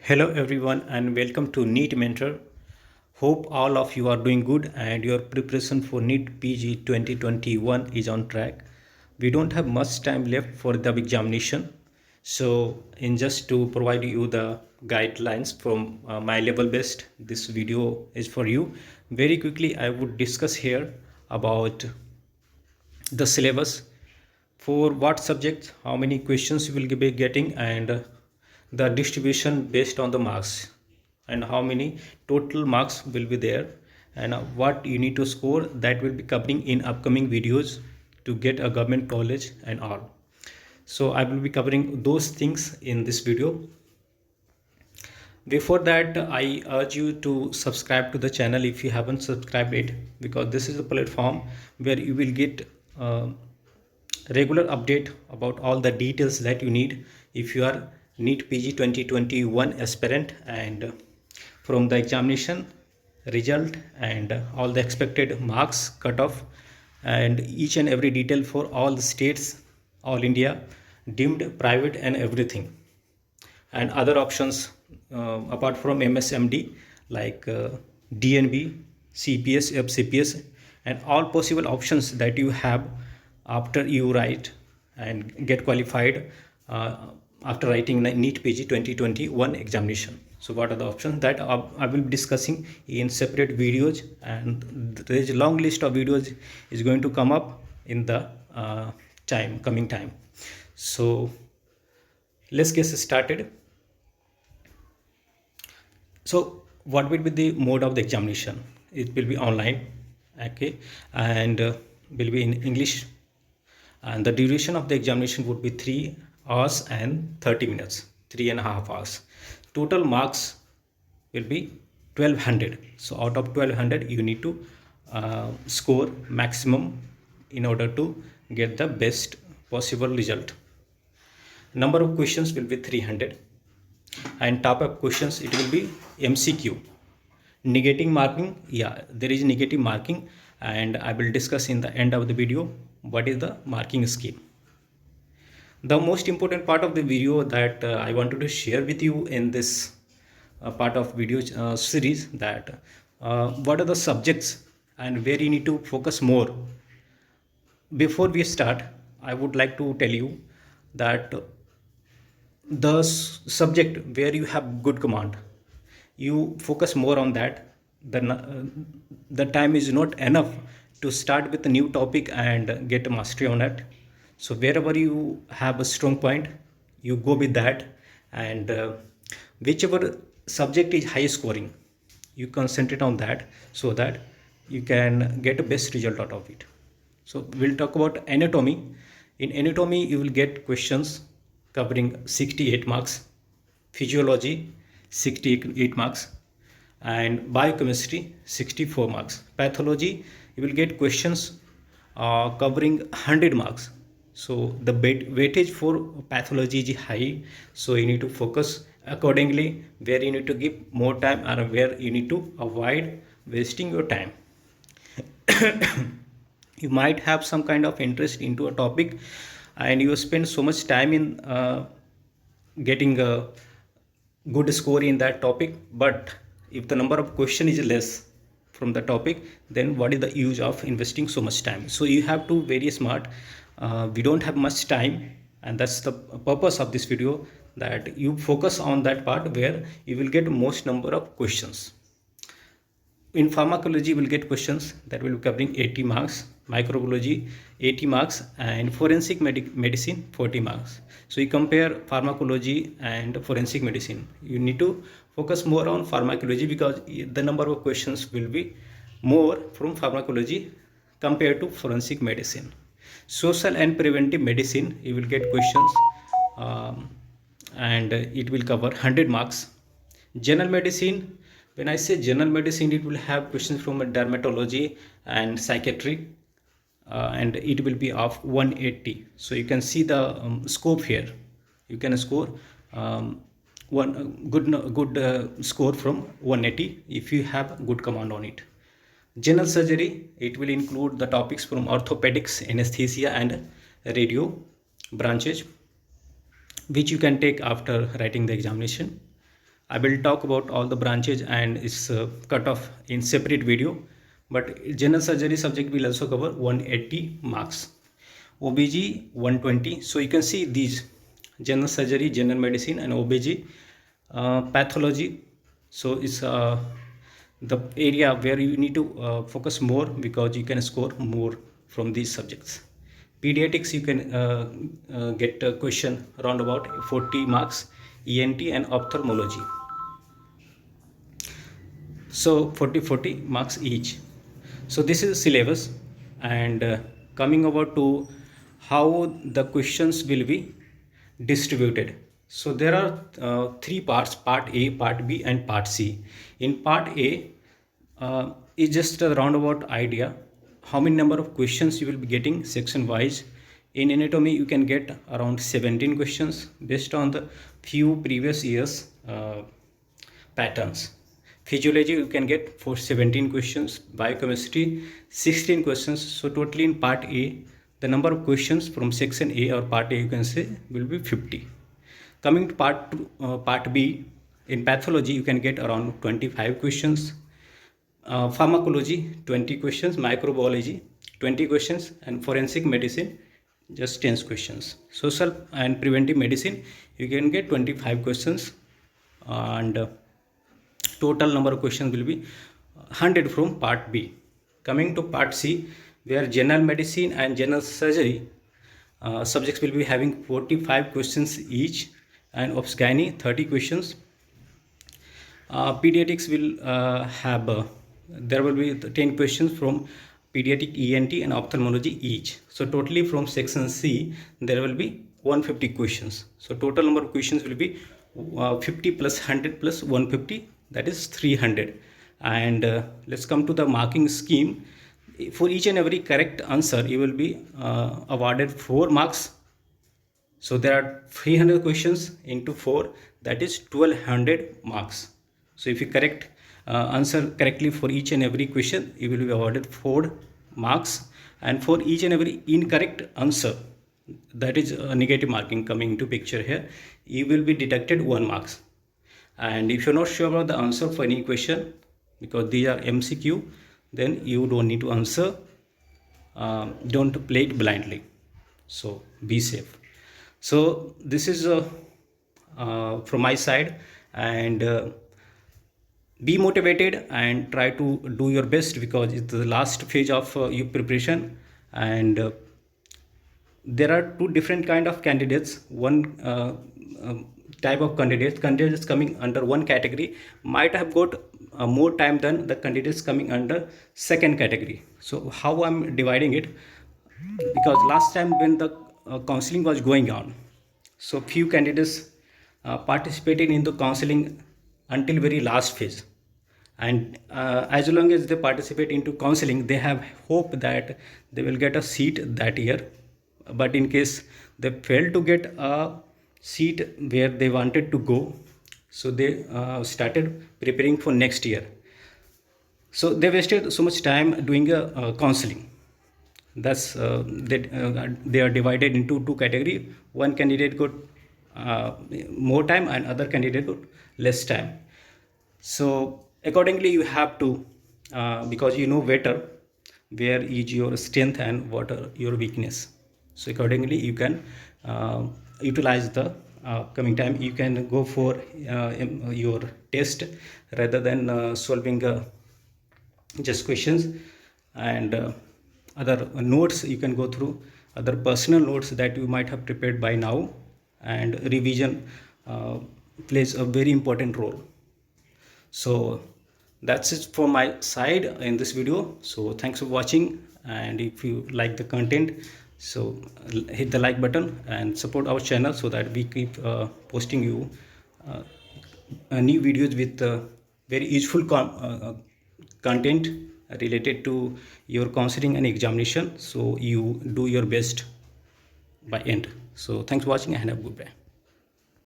Hello everyone and welcome to NEET Mentor. Hope all of you are doing good and your preparation for NEET PG 2021 is on track. We don't have much time left for the examination. So in just to provide you the guidelines from my level best, this video is for you. Very quickly I would discuss here about the syllabus, for what subjects, how many questions you will be getting, and the distribution based on the marks, and how many total marks will be there, and what you need to score. That will be covering in upcoming videos to get a government college and all. So I will be covering those things in this video. Before that, I urge you to subscribe to the channel if you haven't subscribed it, because this is a platform where you will get regular update about all the details that you need if you are NEET PG 2021 aspirant, and from the examination result and all the expected marks cutoff, and each and every detail for all the states, all India, deemed private and everything, and other options apart from MSMD, like DNB, CPS, FCPS, and all possible options that you have after you write and get qualified after writing the NEET PG 2021 examination. So what are the options that I will be discussing in separate videos, and there is a long list of videos is going to come up in the coming time. So let's get started. So what will be the mode of the examination? It will be online, okay, and will be in English, and the duration of the examination would be 3 hours and 30 minutes, 3.5 hours. Total marks will be 1200. So out of 1200 you need to score maximum in order to get the best possible result. Number of questions will be 300, and type of questions, it will be MCQ. Negative marking, yeah, there is negative marking, and I will discuss in the end of the video what is the marking scheme. The most important part of the video that I wanted to share with you in this part of video series, that what are the subjects and where you need to focus more. Before we start, I would like to tell you that the subject where you have good command, you focus more on that. The time is not enough to start with a new topic and get a mastery on it. So wherever you have a strong point, you go with that, and whichever subject is high scoring, you concentrate on that so that you can get a best result out of it. So we'll talk about anatomy. In anatomy you will get questions covering 68 marks, physiology 68 marks, and biochemistry 64 marks. Pathology, you will get questions covering 100 marks. So the weightage for pathology is high, so you need to focus accordingly where you need to give more time and where you need to avoid wasting your time. You might have some kind of interest into a topic and you spend so much time in getting a good score in that topic, but if the number of question is less from the topic, then what is the use of investing so much time? So you have to very smart. We don't have much time, and that's the purpose of this video, that you focus on that part where you will get most number of questions. In pharmacology, we'll get questions that will be covering 80 marks, microbiology 80 marks, and forensic medicine 40 marks. So you compare pharmacology and forensic medicine. You need to focus more on pharmacology because the number of questions will be more from pharmacology compared to forensic medicine. Social and preventive medicine, you will get questions and it will cover 100 marks. General medicine, when I say general medicine, it will have questions from dermatology and psychiatry, and it will be of 180. So you can see the scope here. You can score one good score from 180 if you have good command on it. General surgery, it will include the topics from orthopedics, anesthesia, and radio branches, which you can take after writing the examination. I will talk about all the branches and its cut off in separate video. But general surgery subject will also cover 180 marks. OBG 120. So you can see these: general surgery, general medicine, and OBG. Pathology. So it's the area where you need to focus more, because you can score more from these subjects. Pediatrics, you can get a question around about 40 marks. ENT and ophthalmology, so 40 marks each. So this is syllabus. And coming over to how the questions will be distributed. So there are three parts: part A, part B, and part C. In part A, is just a roundabout idea how many number of questions you will be getting section wise. In anatomy, you can get around 17 questions based on the few previous years patterns. Physiology, you can get for 17 questions. Biochemistry, 16 questions. So totally in part A, the number of questions from section A or part A, you can say, will be 50. Coming to part B, in pathology, you can get around 25 questions. Pharmacology, 20 questions. Microbiology, 20 questions. And forensic medicine, just 10 questions. Social and preventive medicine, you can get 25 questions. And total number of questions will be 100 from part B. Coming to part C, where general medicine and general surgery subjects will be having 45 questions each, and obs-gynae 30 questions. Pediatrics will have there will be 10 questions from pediatric, ENT, and ophthalmology each. So totally from section C, there will be 150 questions. So total number of questions will be 50 plus 100 plus 150, that is 300. And let's come to the marking scheme. For each and every correct answer, you will be awarded 4 marks. So there are 300 questions into 4, that is 1200 marks. So if you answer correctly for each and every question, you will be awarded 4 marks. And for each and every incorrect answer, that is a negative marking coming into picture here, you will be deducted 1 marks. And if you're not sure about the answer for any question, because these are MCQ, then you don't need to answer. Don't play it blindly. So be safe. So this is from my side. And be motivated and try to do your best, because it's the last phase of your preparation. And there are 2 different kind of candidates. One type of candidates coming under one category might have got more time than the candidates coming under second category. So how I'm dividing it, because last time when the counseling was going on, so few candidates participated in the counseling until very last phase. And as long as they participate into counseling, they have hope that they will get a seat that year. But in case they fail to get a seat where they wanted to go, so they started preparing for next year. So they wasted so much time doing a counseling. Thus they are divided into 2 categories. One candidate got more time, and other candidate got less time. So accordingly you have to, because you know better where is your strength and what are your weakness. So accordingly you can utilize the coming time. You can go for your test rather than solving just questions. And other notes you can go through, other personal notes that you might have prepared by now. And revision plays a very important role. So that's it from my side in this video. So thanks for watching, and if you like the content, so hit the like button and support our channel, so that we keep posting you new videos with very useful content related to your counseling and examination, so you do your best by end. So thanks for watching and have a good day.